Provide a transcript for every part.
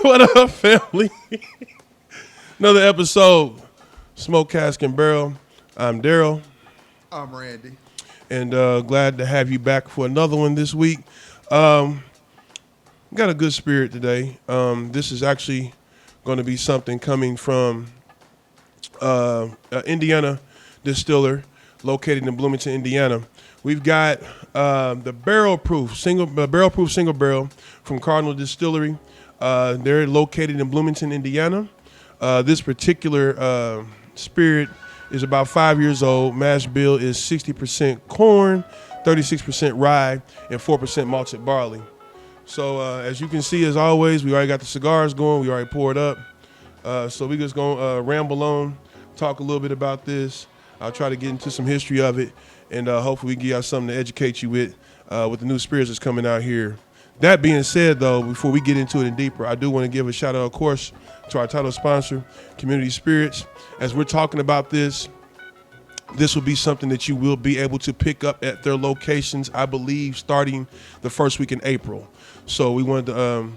What up, family? Another episode, Smoke Cask and Barrel. I'm Daryl, I'm Randy. and glad to have you back for another one this week. Got a good spirit today. This is actually going to be something coming from Indiana distiller located in Bloomington, Indiana. We've got the barrel proof single barrel from Cardinal Distillery. They're located in Bloomington, Indiana. This particular spirit is about 5 years old. Mash bill is 60% corn, 36% rye, and 4% malted barley. So as you can see, as always, we already got the cigars going. We already poured up. So we just gonna ramble on, talk a little bit about this. I'll try to get into some history of it, and hopefully we can give you something to educate you with the new spirits that's coming out here. That being said, though, before we get into it in deeper, I do want to give a shout out, of course, to our title sponsor, Community Spirits. As we're talking about this will be something that you will be able to pick up at their locations, I believe, starting the first week in April. So we wanted to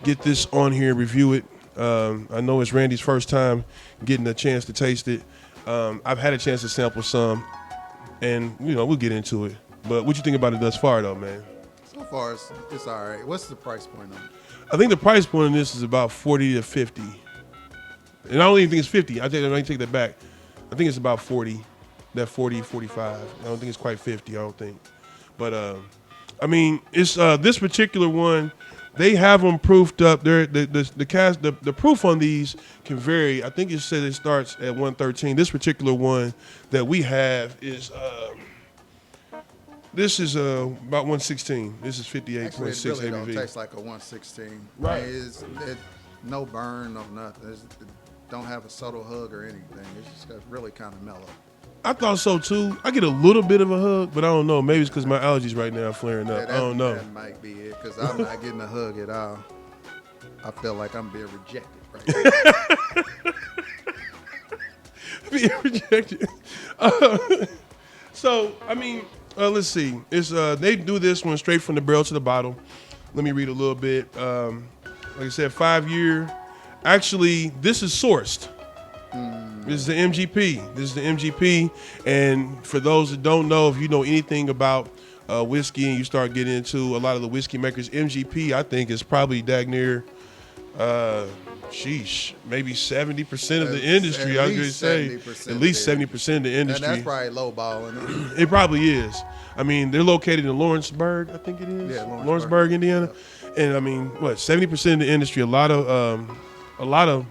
get this on here and review it. I know it's Randy's first time getting a chance to taste it. I've had a chance to sample some, and we'll get into it. But what you think about it thus far, though, man? So far, it's all right. What's the price point on it? I think the price point on this is about 40 to 50, and I don't even think it's 50. I take that back. I think it's about 40, that 40, 45. I don't think it's quite 50. I don't think, but I mean, it's this particular one. They have them proofed up. The proof on these can vary. I think it says it starts at 113. This particular one that we have is this is about 116. This is 58.6 Actually, it really ABV. don't taste like a 116. Right. It no burn, no nothing. It don't have a subtle hug or anything. It's just really kind of mellow. I thought so too. I get a little bit of a hug, but I don't know. Maybe it's because my allergies right now are flaring up. Yeah, I don't know. That might be it, because I'm not getting a hug at all. I feel like I'm being rejected right now. Being rejected. So, I mean, let's see. It's they do this one straight from the barrel to the bottle. Let me read a little bit. Like I said, 5 year. Actually, this is sourced. This is the MGP. And for those that don't know, if you know anything about whiskey and you start getting into a lot of the whiskey makers, MGP, I think, is probably dag near, maybe 70% of the industry. I was going to say at least 70% of the industry. And that's probably lowballing. It probably is. I mean, they're located in Lawrenceburg, I think it is. Yeah, Lawrenceburg, Indiana. Yeah. And I mean, 70% of the industry, a lot of A lot of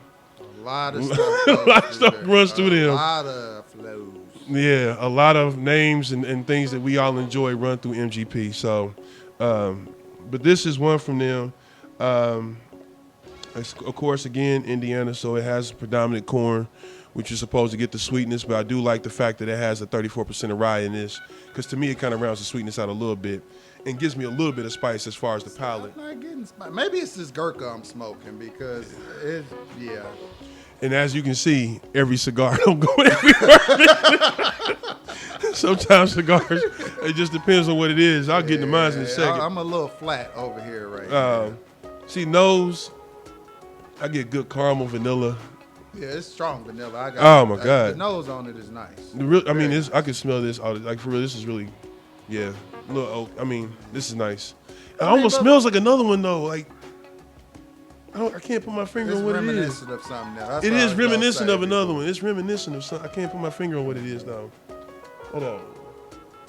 stuff. a lot of stuff runs through them. A lot of flows. Yeah, a lot of names and things that we all enjoy run through MGP. So, but this is one from them. It's, of course, again, Indiana, so it has predominant corn, which is supposed to get the sweetness. But I do like the fact that it has a 34% of rye in this, because to me it kind of rounds the sweetness out a little bit and gives me a little bit of spice as far as the palate. I'm not getting spice. Maybe it's this Gurkha I'm smoking, because yeah. And as you can see, every cigar don't go everywhere. Sometimes cigars, it just depends on what it is. I'll get into mine in a second. I'm a little flat over here right now. See, nose, I get good caramel, vanilla. Yeah, it's strong vanilla. Oh, my God. The nose on it is nice. I can smell this. Like, for real, this is really, yeah. This is nice. It almost smells like another one, though. Like, I can't put my finger on what it is. It's reminiscent of something else. It is reminiscent of another one. It's reminiscent of something. I can't put my finger on what it is, though. Hold on.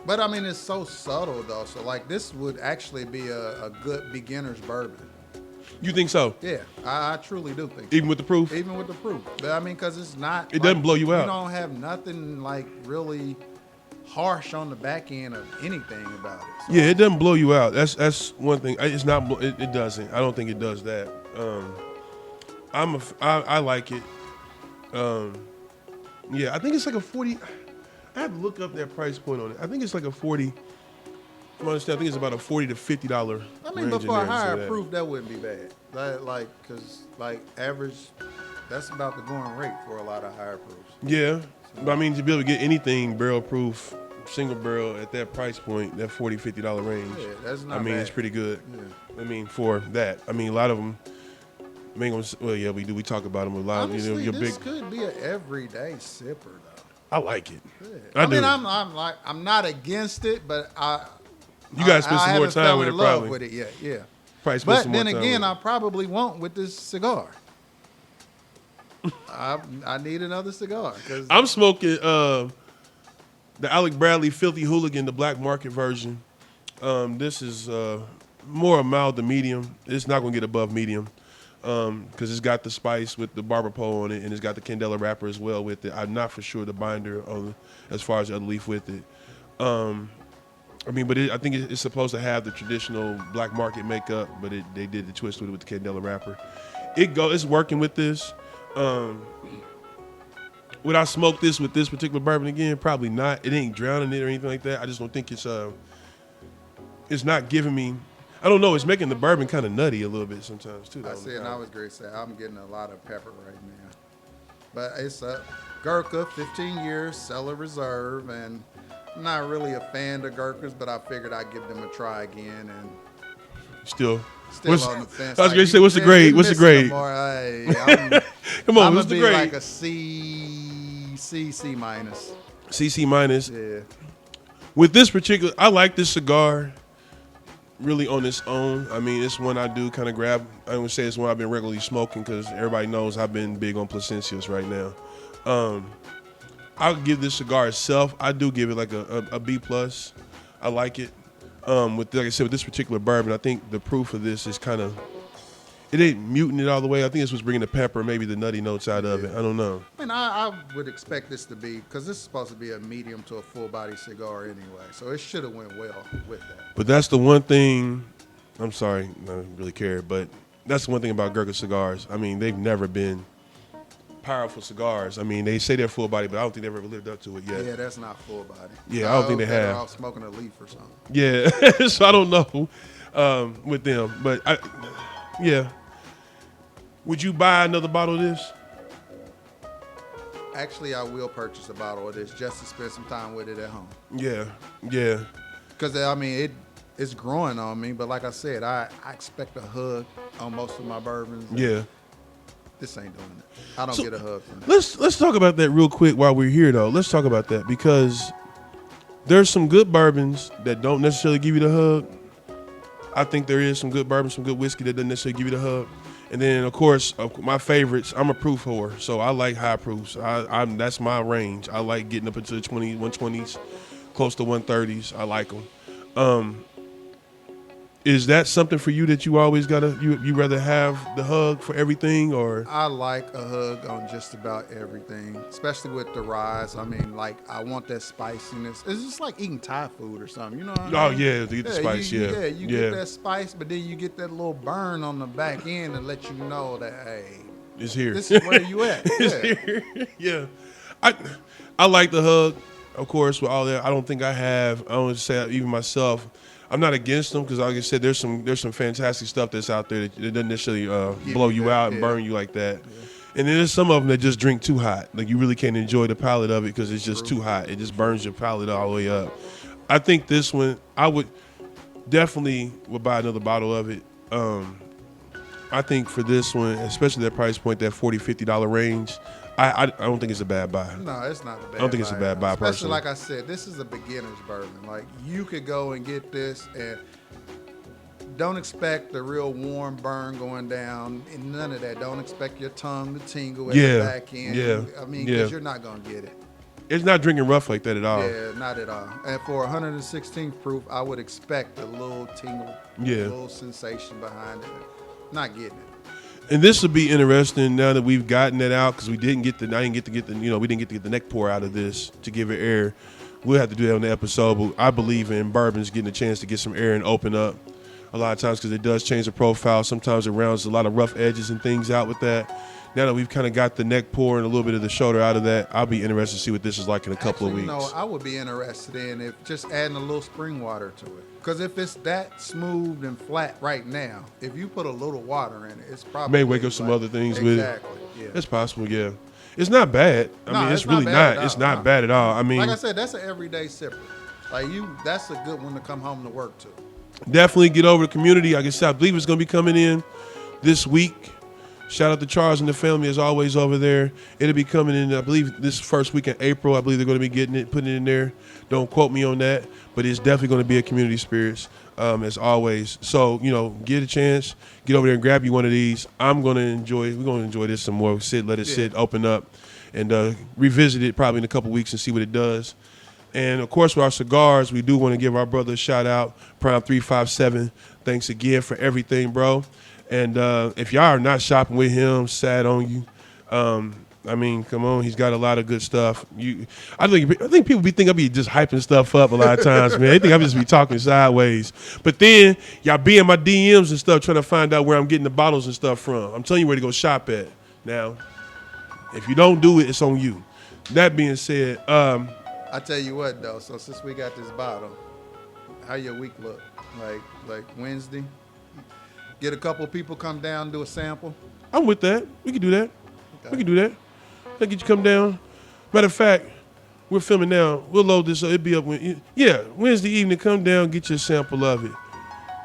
But, I mean, it's so subtle, though. So, like, this would actually be a good beginner's bourbon. You think so? Yeah, I truly do think so. Even with the proof? Even with the proof. But, I mean, because it's not. It doesn't blow you out. You don't have nothing, like, really harsh on the back end of anything about it. So. Yeah, it doesn't blow you out. That's one thing. It's not. It doesn't. I don't think it does that. I like it. Yeah, I think it's like a 40. I have to look up that price point on it. I think it's like a 40. From what I understand, I think it's about a $40 to $50. I mean, but for a higher proof, that wouldn't be bad. Because average, that's about the going rate for a lot of higher proofs. Yeah, but I mean, to be able to get anything barrel proof, single barrel at that price point, that $40, $50 range. Yeah, that's not bad. It's pretty good. Yeah. I mean, for that. I mean, a lot of them, Well, yeah, we do. We talk about them a lot. Honestly, You're this big. could be an everyday sipper though. I like it. Yeah. I do. mean, I'm not against it, but You gotta spend some more haven't time fell with in it, love probably. with it yet. Yeah. Probably spend But some more then time again, with I probably won't with this cigar. I need another cigar because I'm smoking the Alec Bradley Filthy Hooligan, the black market version. This is more a mild to medium. It's not gonna get above medium because it's got the spice with the barber pole on it, and it's got the Candela wrapper as well with it. I'm not for sure the binder on as far as the other leaf with it. I think it's supposed to have the traditional black market makeup, but they did the twist with it with the Candela wrapper. It's working with this. Would I smoke this with this particular bourbon again? Probably not. It ain't drowning it or anything like that. I just don't think it's not giving me. I don't know. It's making the bourbon kind of nutty a little bit sometimes too. I said, and I was great. Say I'm getting a lot of pepper right now, but it's a Gurkha, 15 years, cellar reserve, and I'm not really a fan of Gurkhas, but I figured I'd give them a try again, and Still on the fence. I was gonna say, what's the grade? What's the grade? Come on, what's I'm the be grade? like a C minus. CC minus. Yeah. With this particular, I like this cigar really on its own. I mean, it's one I do kind of grab. I would say it's one I've been regularly smoking because everybody knows I've been big on Placencias right now. I'll give this cigar itself, I do give it like a B plus. I like it. Like I said, with this particular bourbon, I think the proof of this is kind of, it ain't muting it all the way. I think this was bringing the pepper, maybe the nutty notes out of it. I don't know. I mean, I would expect this to be, because this is supposed to be a medium to a full body cigar anyway, so it should have went well with that. But that's the one thing, I'm sorry, I don't really care, but that's the one thing about Gurkha cigars. I mean, they've never been powerful cigars. I mean, they say they're full body, but I don't think they've ever lived up to it yet. Yeah, that's not full body. Yeah, I don't think they have. Off smoking a leaf or something. Yeah, so I don't know with them, but yeah. Would you buy another bottle of this? Actually, I will purchase a bottle of this just to spend some time with it at home. Yeah. Because, I mean, it's growing on me, but like I said, I expect a hug on most of my bourbons. Yeah. This ain't doing it. I don't get a hug from that. Let's talk about that real quick while we're here, though. Let's talk about that because there's some good bourbons that don't necessarily give you the hug. I think there is some good bourbon, some good whiskey that doesn't necessarily give you the hug. And then, of course, my favorites, I'm a proof whore, so I like high proofs. That's my range. I like getting up into the 120s, close to 130s. I like them. Is that something for you that you always you rather have the hug for everything, or? I like a hug on just about everything, especially with the rise. I mean, like, I want that spiciness. It's just like eating Thai food or something, you know what I mean? Oh, yeah, to get the spice, you get that spice, but then you get that little burn on the back end to let you know that, hey, it's here. This is where you at. It's here. Yeah. I like the hug, of course, with all that. I don't think I have. I don't say even myself. I'm not against them because, like I said, there's some fantastic stuff that's out there that doesn't necessarily blow you out and burn you like that. Yeah. And then there's some of them that just drink too hot. Like, you really can't enjoy the palate of it because it's just too hot. It just burns your palate all the way up. I think this one, I would definitely buy another bottle of it. I think for this one, especially that price point, that $40, $50 range, I don't think it's a bad buy. No, it's not a bad buy. I don't think it's a bad buy, especially personally. Like I said, this is a beginner's bourbon. Like, you could go and get this and don't expect the real warm burn going down and none of that. Don't expect your tongue to tingle at the back end. Yeah. I mean, because you're not going to get it. It's not drinking rough like that at all. Yeah, not at all. And for 116th proof, I would expect a little tingle, a little sensation behind it. Not getting it. And this will be interesting now that we've gotten that out because we didn't get the neck pour out of this to give it air. We'll have to do that on the episode, but I believe in bourbons getting a chance to get some air and open up a lot of times because it does change the profile. Sometimes it rounds a lot of rough edges and things out with that. Now that we've kind of got the neck pour and a little bit of the shoulder out of that, I'll be interested to see what this is like in a couple of weeks. No, I would be interested in if just adding a little spring water to it. Because if it's that smooth and flat right now, if you put a little water in it, it's probably may wake up some other things with it. Exactly. Yeah. It's possible, yeah. It's not bad. I mean, it's really not. It's not bad at all. I mean, like I said, that's an everyday sipper. Like, that's a good one to come home to work to. Definitely get over the community. Like I said, I believe it's going to be coming in this week. Shout out to Charles and the family as always over there. It'll be coming in, I believe, this first week in April. I believe they're going to be getting it, putting it in there. Don't quote me on that, but it's definitely going to be a Community Spirits as always. So, get a chance, get over there and grab you one of these. We're going to enjoy this some more. Let it sit, open up, and revisit it probably in a couple weeks and see what it does. And, of course, with our cigars, we do want to give our brother a shout-out, Prime 357. Thanks again for everything, bro. And if y'all are not shopping with him, sad on you. Come on, he's got a lot of good stuff. I think people be thinking I be just hyping stuff up a lot of times, man. They think I just be talking sideways. But then y'all be in my DMs and stuff trying to find out where I'm getting the bottles and stuff from. I'm telling you where to go shop at. Now, if you don't do it, it's on you. That being said, I tell you what though. So since we got this bottle, how your week look? Like Wednesday? Get a couple people come down, do a sample. I'm with that. We can do that. Okay. We can do that. I'll get you come down. Matter of fact, we're filming now. We'll load this up. It'll be up Wednesday evening. Come down, get you a sample of it.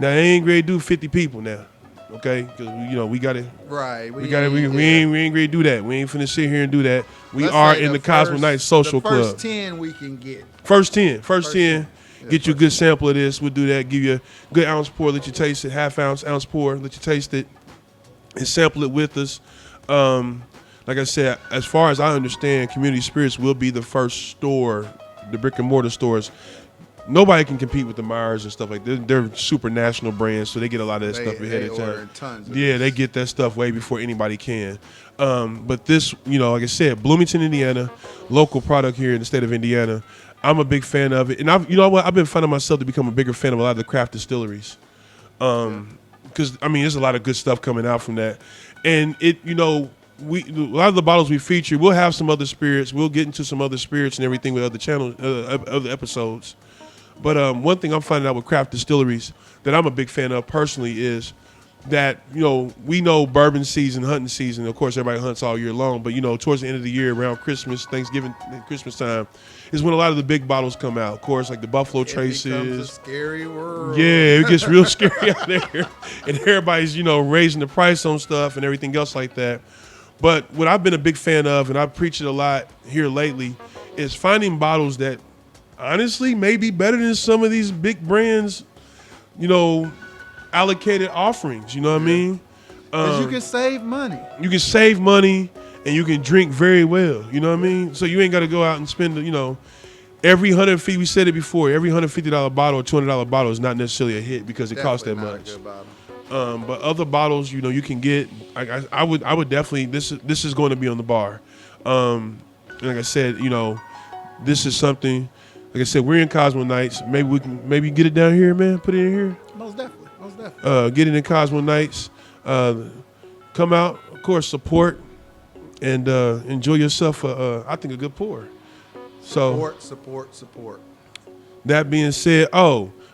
Now I ain't ready to do 50 people now, okay? Because we got to. Right. We ain't ready to do that. We ain't finna sit here and do that. Let's are in the Cosmo Night Social Club. First 10 we can get. First 10. Get you a good sample of this. We'll do that. Give you a good ounce pour. Let you taste it. Half ounce pour. Let you taste it and sample it with us. Like I said, as far as I understand, Community Spirits will be the first store, the brick and mortar stores. Nobody can compete with the Myers and stuff like that. They're super national brands, so they get a lot of that stuff ahead of time. Tons of they get that stuff way before anybody can. But this, like I said, Bloomington, Indiana, local product here in the state of Indiana. I'm a big fan of it, and I've been finding myself to become a bigger fan of a lot of the craft distilleries, because there's a lot of good stuff coming out from that, and a lot of the bottles we feature, we'll have some other spirits, we'll get into some other spirits and everything with other channels, other episodes, but one thing I'm finding out with craft distilleries that I'm a big fan of personally is that, we know bourbon season, hunting season, of course everybody hunts all year long, but towards the end of the year, around Christmas, Thanksgiving, Christmas time, is when a lot of the big bottles come out. Of course, like the Buffalo Traces. It becomes a scary world. Yeah, it gets real scary out there. And everybody's, raising the price on stuff and everything else like that. But what I've been a big fan of, and I preach it a lot here lately, is finding bottles that honestly may be better than some of these big brands, allocated offerings, you know what I mean? Because you can save money. You can save money and you can drink very well, you know what I mean? So you ain't got to go out and spend, every $150, we said it before, every $150 bottle or $200 bottle is not necessarily a hit because it costs that much. A good bottle. But other bottles, you can get, I would definitely, this is going to be on the bar. And like I said, this is something, like I said, we're in Cosmo Nights. Maybe we can get it down here, man, put it in here. Most definitely. Get it in Cosmo Nights. Come out, of course, support, and enjoy yourself. I think a good pour. So support. That being said,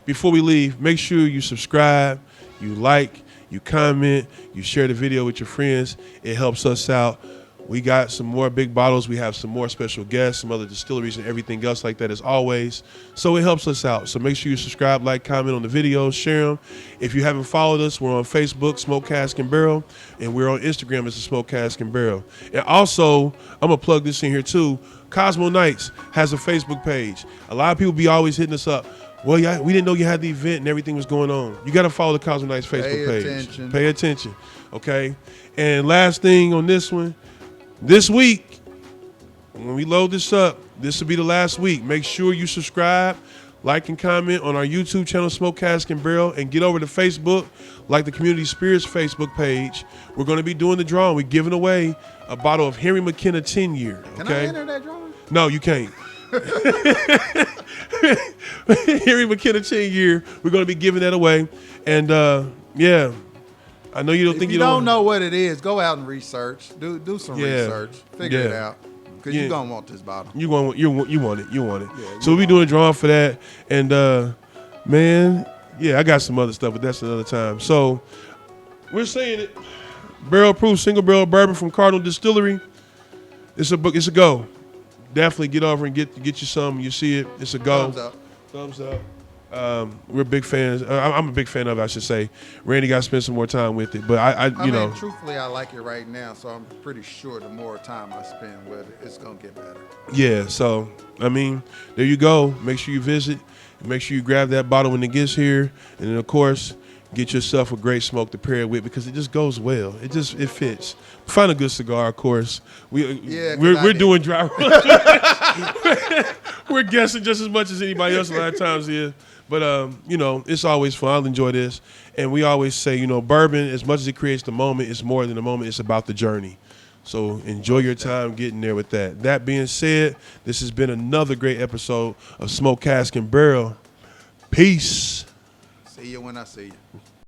before we leave, make sure you subscribe, you like, you comment, you share the video with your friends. It helps us out. We got some more big bottles. We have some more special guests, some other distilleries and everything else like that as always. So it helps us out. So make sure you subscribe, like, comment on the videos, share them. If you haven't followed us, we're on Facebook, Smoke Cask and Barrel, and we're on Instagram as the Smoke Cask and Barrel. And also, I'm going to plug this in here too. Cosmo Nights has a Facebook page. A lot of people be always hitting us up. Well, yeah, we didn't know you had the event and everything was going on. You got to follow the Cosmo Nights Facebook page. Pay attention. Okay? And last thing on this one, this week, when we load this up, this will be the last week. Make sure you subscribe, like, and comment on our YouTube channel, Smoke Cask and Barrel, and get over to Facebook, like the Community Spirits Facebook page. We're going to be doing the drawing. We're giving away a bottle of Henry McKenna 10-year. Okay? Can I enter that drawing? No, you can't. Henry McKenna 10-year. We're going to be giving that away. And, yeah. I know you don't think you don't know what it is. Go out and research. Do some research. Figure it out. Because you're going to want this bottle. You want it. You want it. Yeah, so we'll be doing a drawing for that. And, man, yeah, I got some other stuff, but that's another time. So we're saying it. Barrel proof single barrel bourbon from Cardinal Distillery. It's a go. Definitely get over and get you some. You see it. It's a go. Thumbs up. We're big fans. I'm a big fan of it, I should say. Randy got to spend some more time with it. But I mean, truthfully, I like it right now, so I'm pretty sure the more time I spend with it, it's going to get better. Yeah, so, I mean, there you go. Make sure you visit. Make sure you grab that bottle when it gets here. And then, of course, get yourself a great smoke to pair it with because it just goes well. It fits. Find a good cigar, of course. We're doing dry runs. We're guessing just as much as anybody else a lot of times here. But, it's always fun. I'll enjoy this. And we always say, bourbon, as much as it creates the moment, it's more than the moment. It's about the journey. So enjoy your time getting there with that. That being said, this has been another great episode of Smoke Cask and Barrel. Peace. See you when I see you.